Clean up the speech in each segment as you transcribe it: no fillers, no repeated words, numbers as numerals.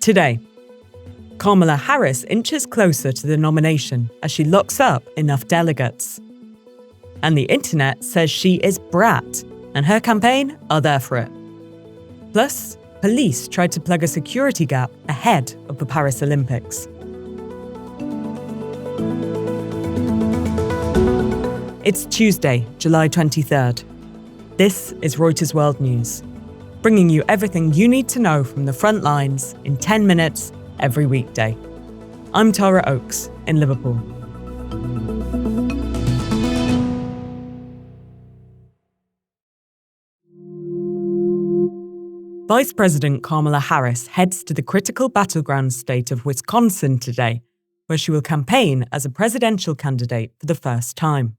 Today, Kamala Harris inches closer to the nomination as she locks up enough delegates. And the internet says she is brat, and her campaign are there for it. Plus, police tried to plug a security gap ahead of the Paris Olympics. It's Tuesday, July 23rd. This is Reuters World News, bringing you everything you need to know from the front lines in 10 minutes every weekday. I'm Tara Oakes in Liverpool. Vice President Kamala Harris heads to the critical battleground state of Wisconsin today, where she will campaign as a presidential candidate for the first time.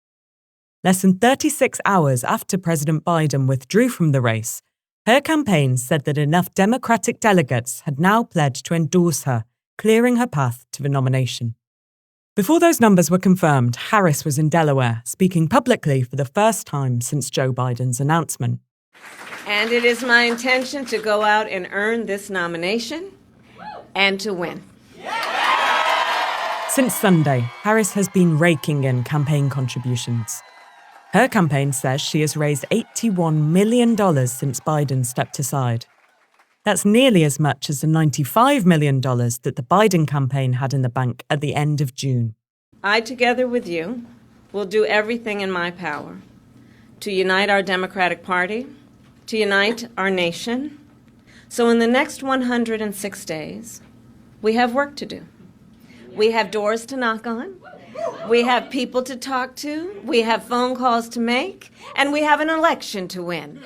Less than 36 hours after President Biden withdrew from the race, her campaign said that enough Democratic delegates had now pledged to endorse her, clearing her path to the nomination. Before those numbers were confirmed, Harris was in Delaware, speaking publicly for the first time since Joe Biden's announcement. And it is my intention to go out and earn this nomination and to win. Since Sunday, Harris has been raking in campaign contributions. Her campaign says she has raised $81 million since Biden stepped aside. That's nearly as much as the $95 million that the Biden campaign had in the bank at the end of June. I, together with you, will do everything in my power to unite our Democratic Party, to unite our nation. So in the next 106 days, we have work to do. We have doors to knock on. We have people to talk to, we have phone calls to make, and we have an election to win.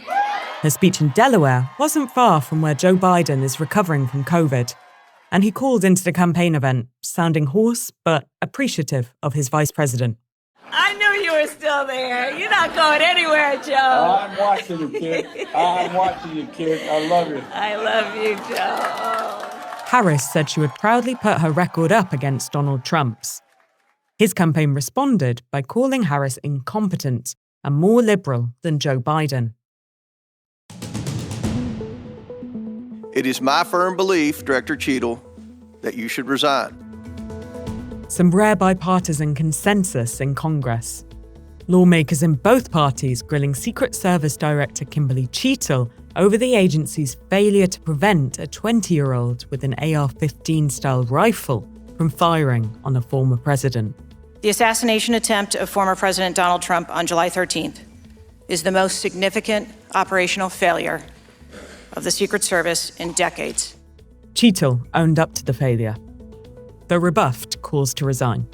Her speech in Delaware wasn't far from where Joe Biden is recovering from COVID, and he called into the campaign event, sounding hoarse but appreciative of his vice president. I knew you were still there. You're not going anywhere, Joe. I'm watching you, kid. I'm watching you, kid. I love you. I love you, Joe. Harris said she would proudly put her record up against Donald Trump's. His campaign responded by calling Harris incompetent and more liberal than Joe Biden. It is my firm belief, Director Cheadle, that you should resign. Some rare bipartisan consensus in Congress. Lawmakers in both parties grilling Secret Service Director Kimberly Cheadle over the agency's failure to prevent a 20-year-old with an AR-15-style rifle from firing on a former president. The assassination attempt of former President Donald Trump on July 13th is the most significant operational failure of the Secret Service in decades. Cheadle owned up to the failure, though rebuffed calls to resign.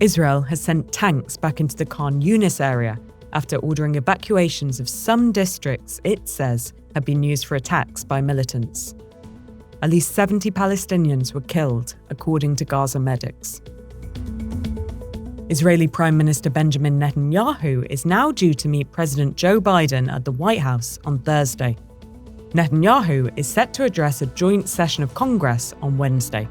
Israel has sent tanks back into the Khan Yunis area after ordering evacuations of some districts it says have been used for attacks by militants. At least 70 Palestinians were killed, according to Gaza medics. Israeli Prime Minister Benjamin Netanyahu is now due to meet President Joe Biden at the White House on Thursday. Netanyahu is set to address a joint session of Congress on Wednesday.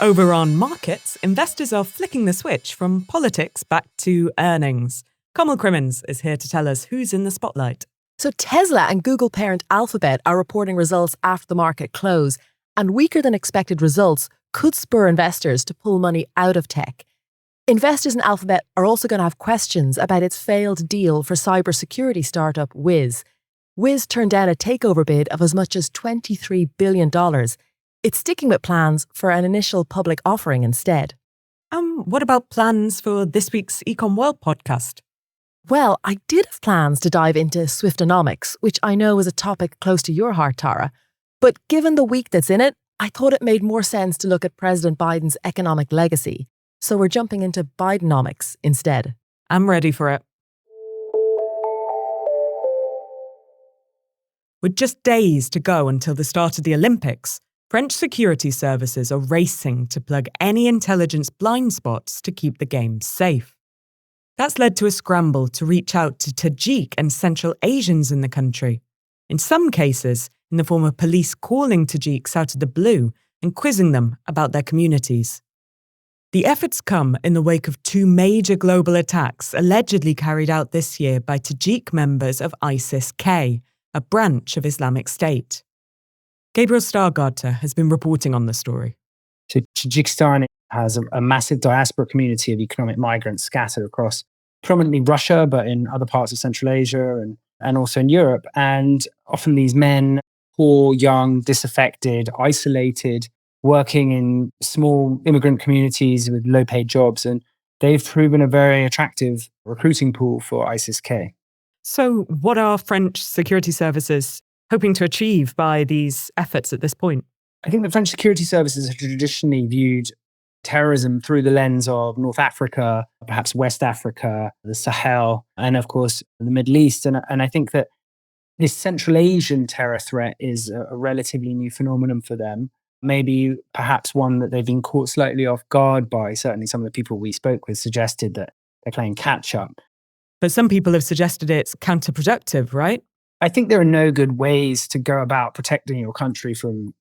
Over on markets, investors are flicking the switch from politics back to earnings. Kamal Crimmins is here to tell us who's in the spotlight. So Tesla and Google parent Alphabet are reporting results after the market close, and weaker than expected results could spur investors to pull money out of tech. Investors in Alphabet are also going to have questions about its failed deal for cybersecurity startup Wiz. Wiz turned down a takeover bid of as much as $23 billion. It's sticking with plans for an initial public offering instead. What about plans for this week's Econ World podcast? Well, I did have plans to dive into Swiftonomics, which I know is a topic close to your heart, Tara. But given the week that's in it, I thought it made more sense to look at President Biden's economic legacy. So we're jumping into Bidenomics instead. I'm ready for it. With just days to go until the start of the Olympics, French security services are racing to plug any intelligence blind spots to keep the games safe. That's led to a scramble to reach out to Tajik and Central Asians in the country, in some cases in the form of police calling Tajiks out of the blue and quizzing them about their communities. The efforts come in the wake of 2 major global attacks allegedly carried out this year by Tajik members of ISIS-K, a branch of Islamic State. Gabriel Stargardter has been reporting on the story. So Tajikistan has a massive diaspora community of economic migrants scattered across predominantly Russia, but in other parts of Central Asia and also in Europe. And often these men, poor, young, disaffected, isolated, working in small immigrant communities with low-paid jobs. And they've proven a very attractive recruiting pool for ISIS-K. So what are French security services hoping to achieve by these efforts at this point? I think the French security services have traditionally viewed terrorism through the lens of North Africa, perhaps West Africa, the Sahel, and of course, the Middle East. And I think that this Central Asian terror threat is a relatively new phenomenon for them. Maybe perhaps one that they've been caught slightly off guard by. Certainly some of the people we spoke with suggested that they're playing catch up. But some people have suggested it's counterproductive, right? I think there are no good ways to go about protecting your country from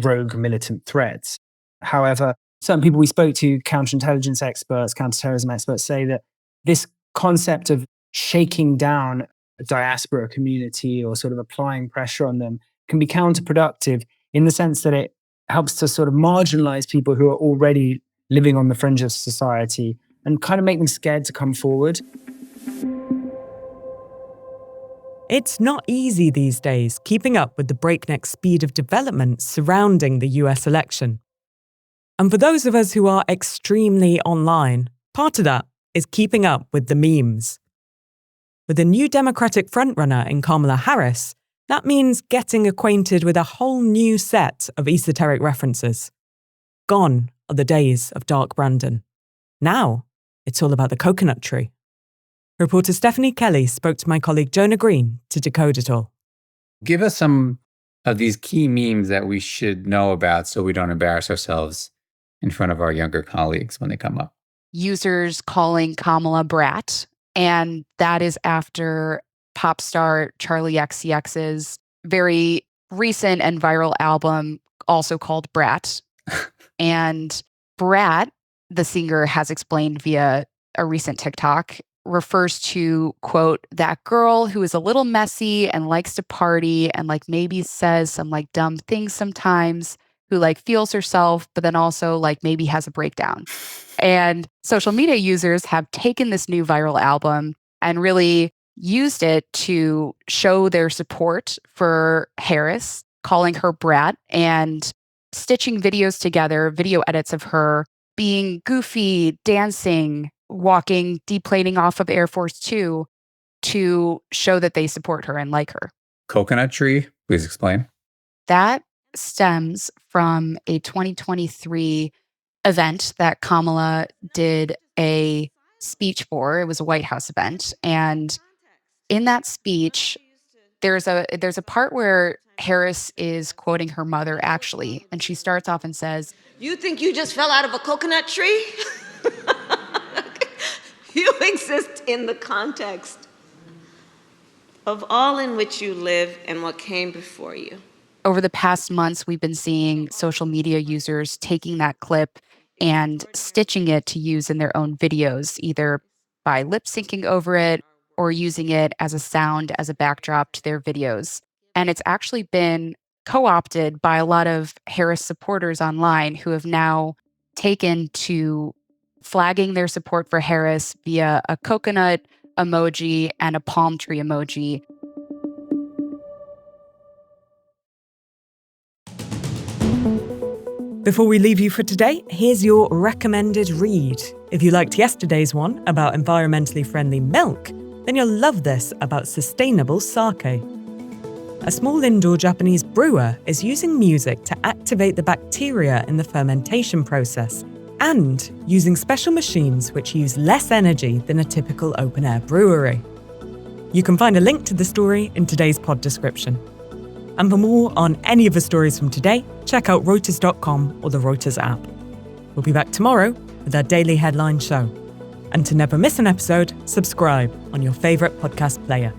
rogue militant threats. However, some people we spoke to, counterintelligence experts, counterterrorism experts, say that this concept of shaking down a diaspora community or sort of applying pressure on them can be counterproductive in the sense that it helps to sort of marginalize people who are already living on the fringe of society and kind of make them scared to come forward. It's not easy these days keeping up with the breakneck speed of developments surrounding the US election. And for those of us who are extremely online, part of that is keeping up with the memes. With a new Democratic frontrunner in Kamala Harris, that means getting acquainted with a whole new set of esoteric references. Gone are the days of Dark Brandon. Now, it's all about the coconut tree. Reporter Stephanie Kelly spoke to my colleague Jonah Green to decode it all. Give us some of these key memes that we should know about so we don't embarrass ourselves in front of our younger colleagues when they come up. Users calling Kamala Brat, and that is after pop star Charli XCX's very recent and viral album, also called Brat. And Brat, the singer, has explained via a recent TikTok, refers to, quote, that girl who is a little messy and likes to party and like maybe says some like dumb things sometimes, who like feels herself, but then also like maybe has a breakdown. And social media users have taken this new viral album and really used it to show their support for Harris, calling her Brat and stitching videos together, video edits of her being goofy, dancing, walking, deplaning off of Air Force Two to show that they support her and like her. Coconut tree, please explain. That stems from a 2023 event that Kamala did a speech for. It was a White House event. And in that speech, there's a part where Harris is quoting her mother, actually. And she starts off and says, You think you just fell out of a coconut tree? You exist in the context of all in which you live and what came before you. Over the past months, we've been seeing social media users taking that clip and stitching it to use in their own videos, either by lip syncing over it or using it as a sound as a backdrop to their videos. And it's actually been co-opted by a lot of Harris supporters online who have now taken to flagging their support for Harris via a coconut emoji and a palm tree emoji. Before we leave you for today, here's your recommended read. If you liked yesterday's one about environmentally friendly milk, then you'll love this about sustainable sake. A small indoor Japanese brewer is using music to activate the bacteria in the fermentation process and using special machines which use less energy than a typical open-air brewery. You can find a link to the story in today's pod description. And for more on any of the stories from today, check out Reuters.com or the Reuters app. We'll be back tomorrow with our daily headline show. And to never miss an episode, subscribe on your favourite podcast player.